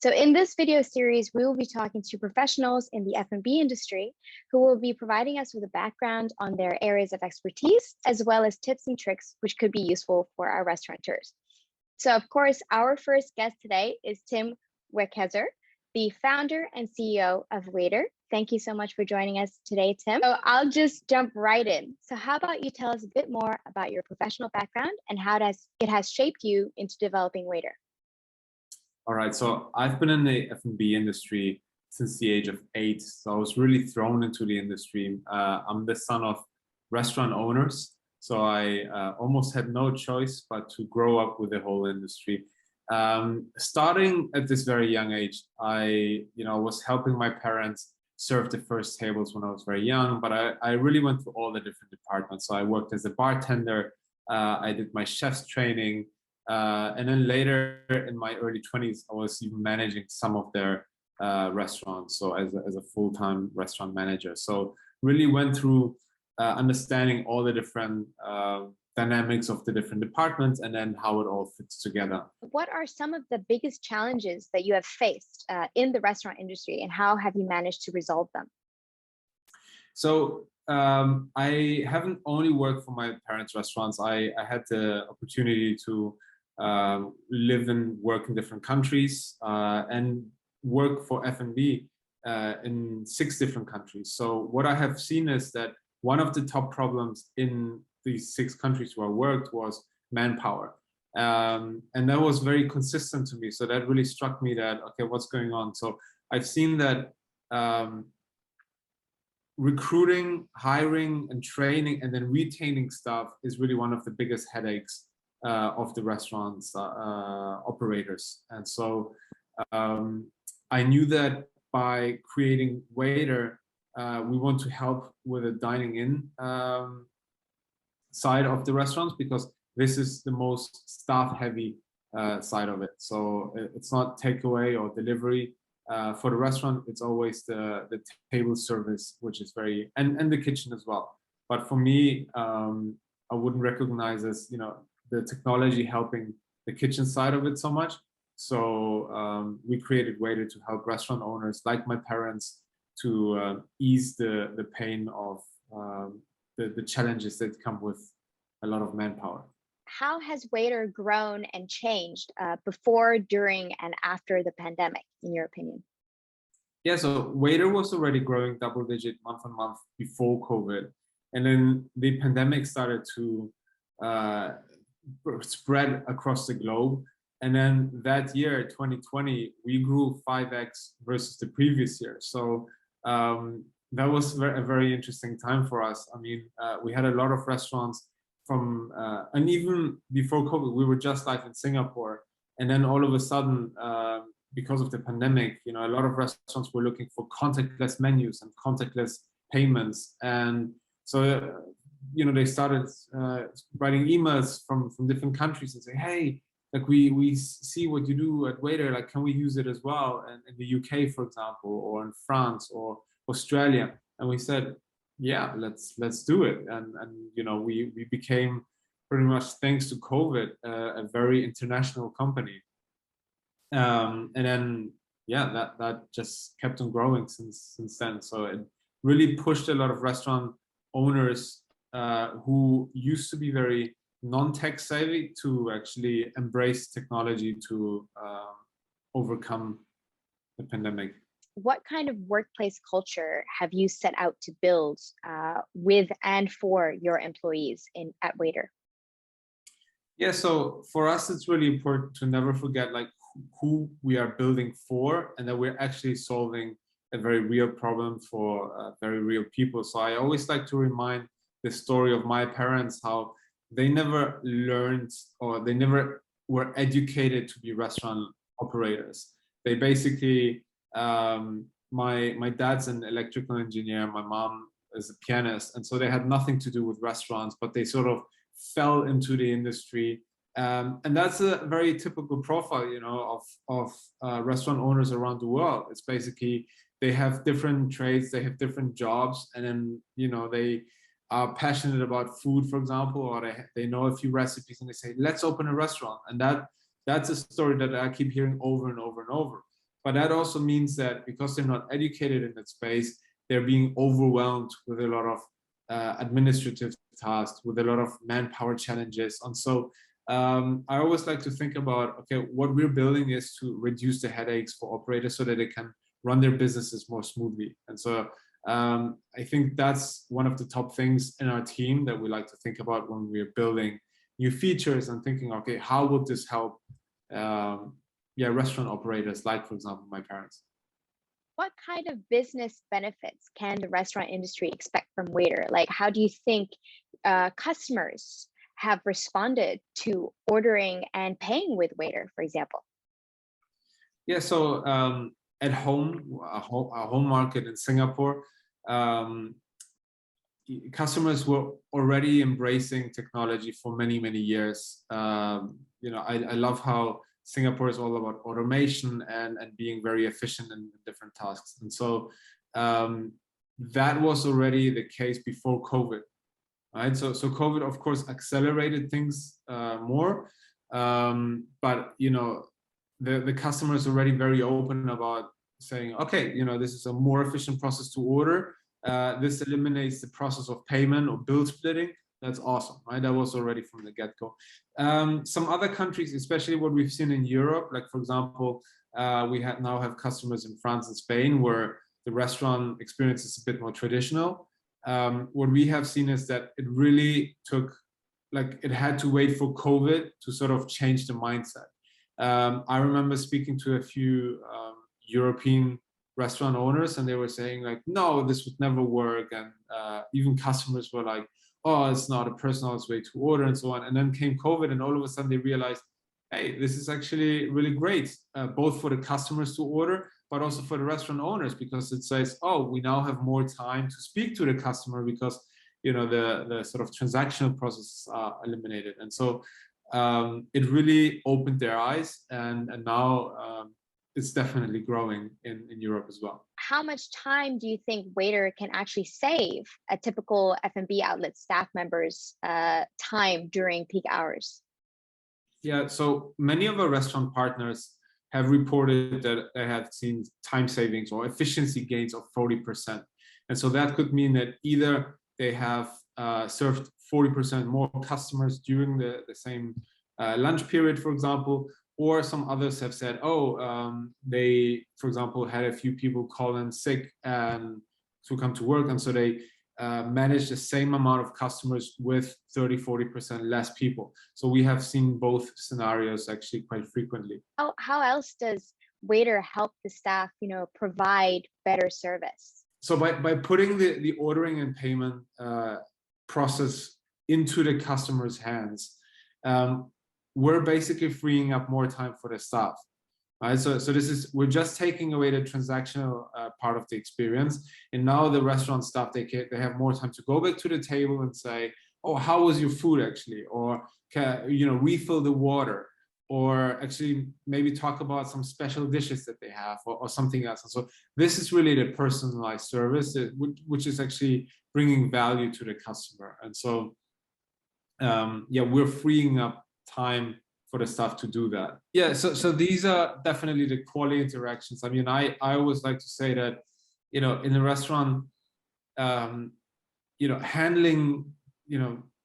So in this video series, we will be talking to professionals in the F&B industry who will be providing us with a background on their areas of expertise, as well as tips and tricks which could be useful for our restaurateurs. So of course, our first guest today is Tim Wekezer, the founder and CEO of Waitrr. Thank you so much for joining us today, Tim. So I'll just jump right in. So how about you tell us a bit more about your professional background and how it has shaped you into developing Waitrr? All right, so I've been in the F&B industry since the age of 8. So I was really thrown into the industry. I'm the son of restaurant owners, so I almost had no choice but to grow up with the whole industry. Starting at this very young age, I was helping my parents serve the first tables when I was very young, but I really went through all the different departments. So I worked as a bartender, I did my chef's training, and then later in my early 20s, I was even managing some of their restaurants, so as a full-time restaurant manager. So really went through understanding all the different dynamics of the different departments and then how it all fits together. What are some of the biggest challenges that you have faced in the restaurant industry, and how have you managed to resolve them? So I haven't only worked for my parents' restaurants. I had the opportunity to live and work in different countries and work for F&B in 6 different countries. So what I have seen is that one of the top problems in these 6 countries where I worked was manpower. And that was very consistent to me. So that really struck me that, okay, what's going on? So I've seen that recruiting, hiring, and training, and then retaining staff is really one of the biggest headaches of the restaurants operators. And so I knew that by creating Waitrr, we want to help with the dining in side of the restaurants, because this is the most staff heavy side of it. So it's not takeaway or delivery. For the restaurant, it's always the table service, which is very, and the kitchen as well. But for me, I wouldn't recognize as, the technology helping the kitchen side of it so much. So we created Waitrr to help restaurant owners like my parents to ease the pain of the challenges that come with a lot of manpower. How has Waitrr grown and changed before, during, and after the pandemic, in your opinion? Yeah, so Waitrr was already growing double-digit month on month before COVID. And then the pandemic started to spread across the globe. And then that year, 2020, we grew 5x versus the previous year. So that was a very interesting time for us. I mean, we had a lot of restaurants from, and even before COVID, we were just live in Singapore. And then all of a sudden, because of the pandemic, a lot of restaurants were looking for contactless menus and contactless payments. And so, they started writing emails from different countries and say, hey, like we see what you do at Waitrr, like can we use it as well? And in the UK, for example, or in France or Australia. And we said, yeah, let's do it. And we became pretty much, thanks to COVID, a very international company. And then that just kept on growing since then. So it really pushed a lot of restaurant owners who used to be very non-tech savvy to actually embrace technology to overcome the pandemic. What kind of workplace culture have you set out to build with and for your employees at Waitrr? Yeah, so for us, it's really important to never forget like who we are building for, and that we're actually solving a very real problem for very real people. So I always like to remind the story of my parents, how they never learned or they never were educated to be restaurant operators. They basically, my dad's an electrical engineer, my mom is a pianist, and so they had nothing to do with restaurants, but they sort of fell into the industry. And that's a very typical profile, of restaurant owners around the world. It's basically, they have different trades, they have different jobs, and then, they are passionate about food, for example, or they know a few recipes and they say, let's open a restaurant. And that's a story that I keep hearing over and over and over. But that also means that because they're not educated in that space, they're being overwhelmed with a lot of administrative tasks, with a lot of manpower challenges. And so I always like to think about, okay, what we're building is to reduce the headaches for operators so that they can run their businesses more smoothly. And so I think that's one of the top things in our team that we like to think about when we're building new features and thinking, okay, how would this help restaurant operators, like, for example, my parents. What kind of business benefits can the restaurant industry expect from Waitrr? Like, how do you think customers have responded to ordering and paying with Waitrr, for example? Yeah, so at home, our home market in Singapore, customers were already embracing technology for many, many years. I love how Singapore is all about automation and being very efficient in different tasks. And so that was already the case before COVID, right? So COVID, of course, accelerated things more. But, the customer is already very open about saying, okay, this is a more efficient process to order. This eliminates the process of payment or bill splitting. That's awesome, right? That was already from the get-go. Some other countries, especially what we've seen in Europe, like, for example, we now have customers in France and Spain where the restaurant experience is a bit more traditional. What we have seen is that it really took, it had to wait for COVID to sort of change the mindset. I remember speaking to a few European restaurant owners, and they were saying, like, no, this would never work. And even customers were like, oh, it's not a personalized way to order, and so on. And then came COVID, and all of a sudden they realized, hey, this is actually really great, both for the customers to order, but also for the restaurant owners, because it says, oh, we now have more time to speak to the customer because, the sort of transactional processes are eliminated. And so it really opened their eyes, and now it's definitely growing in Europe as well. How much time do you think Waitrr can actually save a typical F&B outlet staff members' time during peak hours? Yeah, so many of our restaurant partners have reported that they have seen time savings or efficiency gains of 40%. And so that could mean that either they have served 40% more customers during the same lunch period, for example, or some others have said, they, for example, had a few people call in sick and to come to work. And so they managed the same amount of customers with 30-40% less people. So we have seen both scenarios actually quite frequently. How else does Waitrr help the staff, provide better service? So by putting the ordering and payment process into the customer's hands, we're basically freeing up more time for the staff, right? So we're just taking away the transactional part of the experience, and now the restaurant staff, they have more time to go back to the table and say, oh, how was your food actually, or refill the water, or actually maybe talk about some special dishes that they have, or something else. And so this is really the personalized service, which is actually bringing value to the customer. And so we're freeing up time for the staff to do that. Yeah, so these are definitely the quality interactions. I mean, I always like to say that, in a restaurant, handling,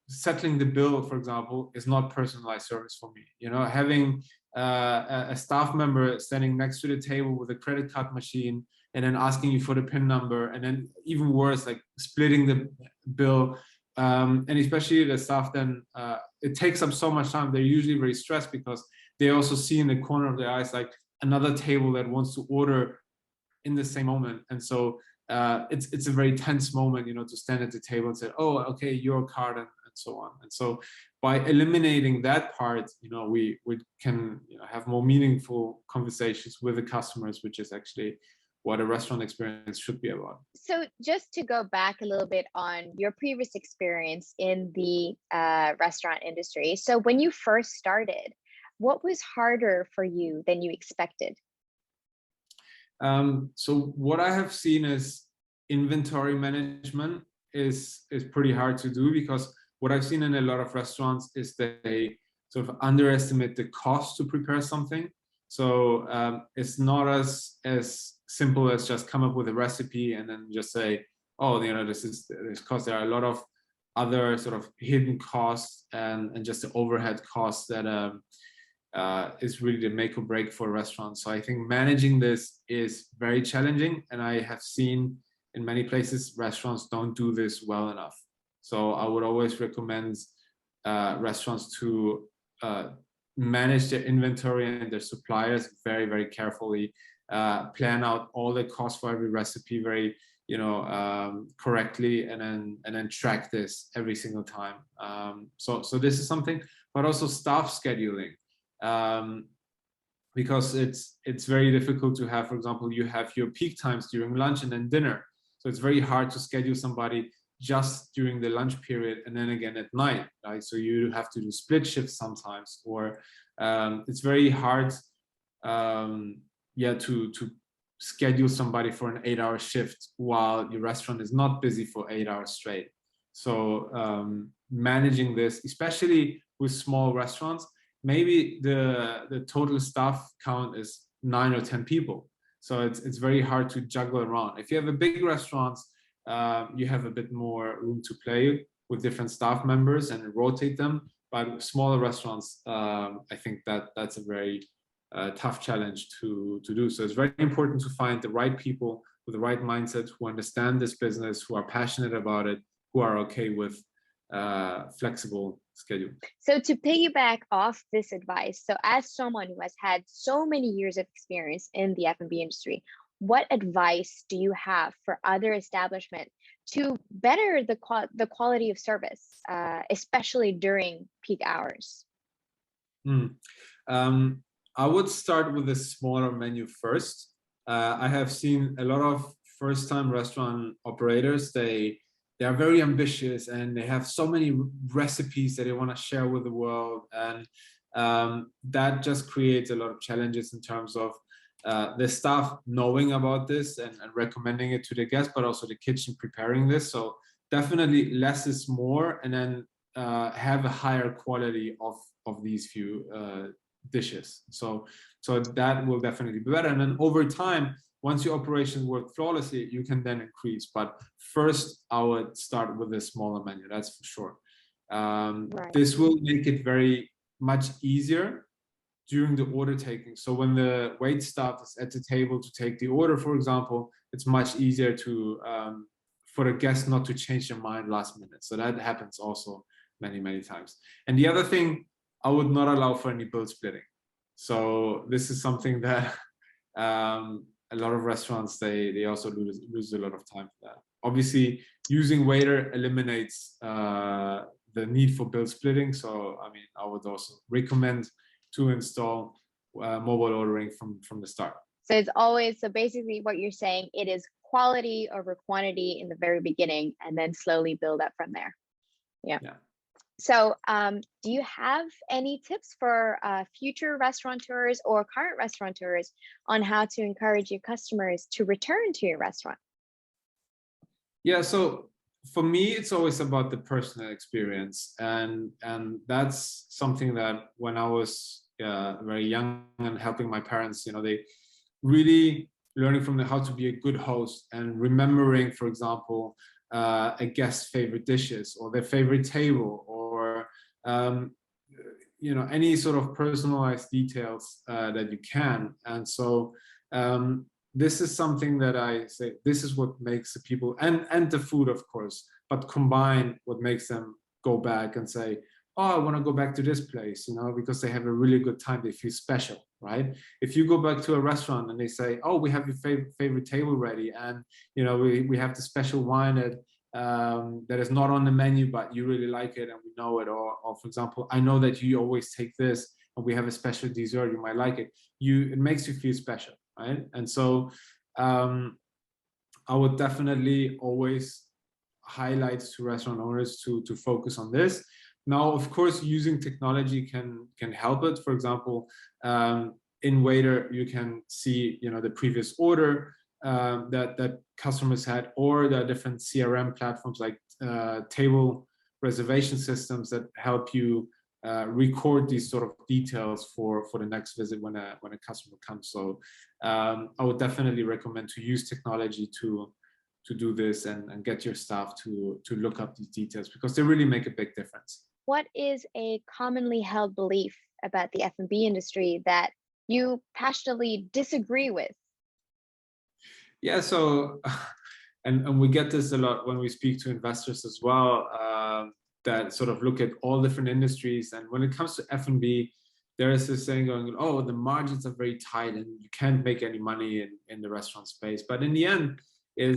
settling the bill, for example, is not personalized service for me. Having a staff member standing next to the table with a credit card machine and then asking you for the PIN number, and then even worse, like splitting the bill. And especially the staff, then it takes up so much time. They're usually very stressed because they also see in the corner of their eyes like another table that wants to order in the same moment. And so it's a very tense moment, to stand at the table and say, oh, okay, your card, and so on. And so by eliminating that part, we can have more meaningful conversations with the customers, which is actually what a restaurant experience should be about. So just to go back a little bit on your previous experience in the restaurant industry. So when you first started, what was harder for you than you expected? So what I have seen is inventory management is pretty hard to do, because what I've seen in a lot of restaurants is that they sort of underestimate the cost to prepare something. So it's not as simple as just come up with a recipe and then just say, oh, this cost. There are a lot of other sort of hidden costs and just the overhead costs that is really the make or break for a restaurant. So I think managing this is very challenging, and I have seen in many places restaurants don't do this well enough. So I would always recommend restaurants to manage their inventory and their suppliers very, very carefully, plan out all the costs for every recipe very correctly, and then track this every single time. So this is something, but also staff scheduling, because it's very difficult to have, for example, you have your peak times during lunch and then dinner. So it's very hard to schedule somebody just during the lunch period and then again at night, right? So you have to do split shifts sometimes, or it's very hard, to schedule somebody for an 8-hour shift while your restaurant is not busy for 8 hours straight. So managing this, especially with small restaurants, maybe the total staff count is 9 or 10 people. So it's very hard to juggle around. If you have a big restaurant, you have a bit more room to play with different staff members and rotate them. But smaller restaurants, I think that's a very tough challenge to do. So it's very important to find the right people with the right mindset, who understand this business, who are passionate about it, who are okay with flexible schedule. So to piggyback off this advice, so as someone who has had so many years of experience in the F&B industry, what advice do you have for other establishments to better the quality of service, especially during peak hours? I would start with a smaller menu first. I have seen a lot of first-time restaurant operators. They are very ambitious and they have so many recipes that they want to share with the world, and that just creates a lot of challenges in terms of the staff knowing about this and recommending it to the guests, but also the kitchen preparing this. So definitely less is more, and then have a higher quality of these few dishes. So that will definitely be better. And then over time, once your operations work flawlessly, you can then increase. But first, I would start with a smaller menu, that's for sure. Right. This will make it very much easier during the order taking. So when the wait staff is at the table to take the order, for example, it's much easier to for the guest not to change their mind last minute. So that happens also many, many times. And the other thing, I would not allow for any bill splitting. So this is something that a lot of restaurants, they also lose a lot of time for that. Obviously, using Waitrr eliminates the need for bill splitting. So I mean, I would also recommend to install mobile ordering from the start. So it's always, so basically what you're saying, it is quality over quantity in the very beginning and then slowly build up from there. Yeah. So do you have any tips for future restaurateurs or current restaurateurs on how to encourage your customers to return to your restaurant? Yeah, so for me, it's always about the personal experience. And that's something that when I was very young and helping my parents, they really learning from how to be a good host and remembering, for example, a guest's favorite dishes or their favorite table, or any sort of personalized details that you can. And so this is something that I say, this is what makes the people, and the food, of course, but combine what makes them go back and say, oh, I want to go back to this place, because they have a really good time. They feel special, right? If you go back to a restaurant and they say, oh, we have your favorite table ready, and we have the special wine that is not on the menu, but you really like it and we know it, or for example, I know that you always take this and we have a special dessert, you might like it. It makes you feel special, right? And so I would definitely always highlight to restaurant owners to focus on this. Now, of course, using technology can help it. For example, in Waitrr, you can see the previous order that customers had, or there are different CRM platforms like table reservation systems that help you record these sort of details for the next visit when a customer comes. So I would definitely recommend to use technology to do this and get your staff to look up these details, because they really make a big difference. What is a commonly held belief about the F&B industry that you passionately disagree with? Yeah, so and we get this a lot when we speak to investors as well, that sort of look at all different industries. And when it comes to F&B, there is this saying going, oh, the margins are very tight and you can't make any money in the restaurant space. But in the end, there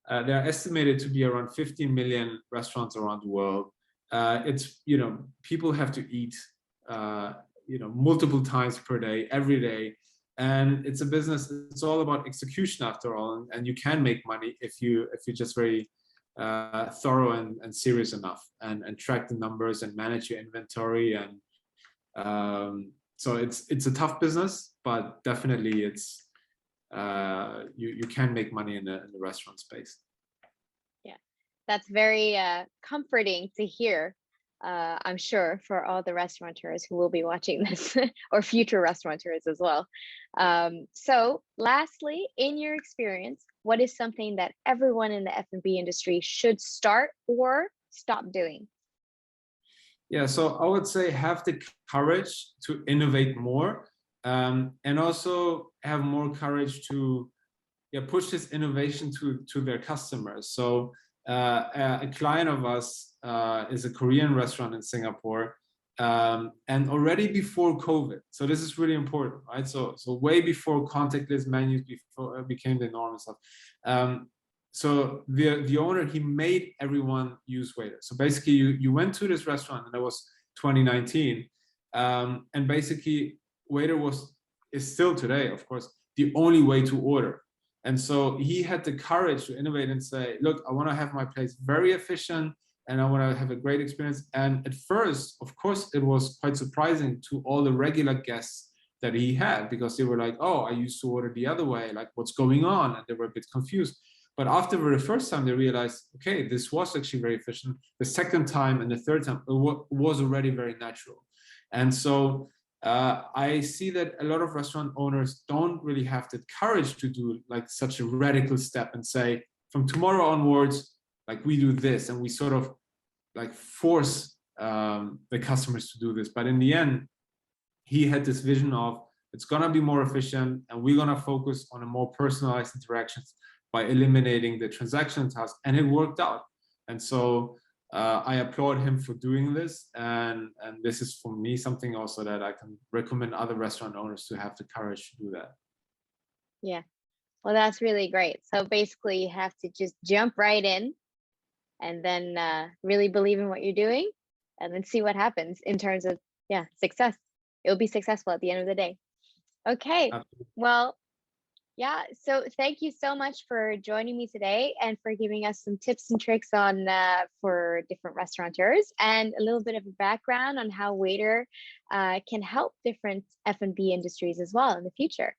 are estimated to be around 15 million restaurants around the world. It's, people have to eat, multiple times per day, every day. And it's a business, it's all about execution after all. And you can make money if you're just very thorough and serious enough and track the numbers and manage your inventory. And so it's a tough business, but definitely it's you can make money in the restaurant space. Yeah, that's very comforting to hear. I'm sure for all the restaurateurs who will be watching this or future restaurateurs as well. So lastly, in your experience, what is something that everyone in the F&B industry should start or stop doing? Yeah, so I would say have the courage to innovate more, and also have more courage to push this innovation to their customers. So a client of us is a Korean restaurant in Singapore, and already before COVID. So this is really important, right? So way before contactless menus became the norm and stuff. So the owner, he made everyone use Waitrr. So basically, you went to this restaurant, and that was 2019, and basically Waitrr is still today, of course, the only way to order. And so he had the courage to innovate and say, look, I want to have my place very efficient and I want to have a great experience. And at first, of course, it was quite surprising to all the regular guests that he had, because they were like, oh, I used to order the other way, like what's going on? And they were a bit confused. But after the first time, they realized, okay, this was actually very efficient. The second time and the third time, it was already very natural. And so I see that a lot of restaurant owners don't really have the courage to do like such a radical step and say, from tomorrow onwards, like we do this, and we sort of like force the customers to do this. But in the end, he had this vision of it's gonna be more efficient, and we're gonna focus on a more personalized interactions by eliminating the transaction task, and it worked out. And so I applaud him for doing this, and this is for me something also that I can recommend other restaurant owners to have the courage to do that. Yeah, well, that's really great. So basically, you have to just jump right in, and then really believe in what you're doing, and then see what happens in terms of success. It'll be successful at the end of the day. Okay, well. Yeah, so thank you so much for joining me today and for giving us some tips and tricks on for different restaurateurs, and a little bit of a background on how Waitrr can help different F&B industries as well in the future.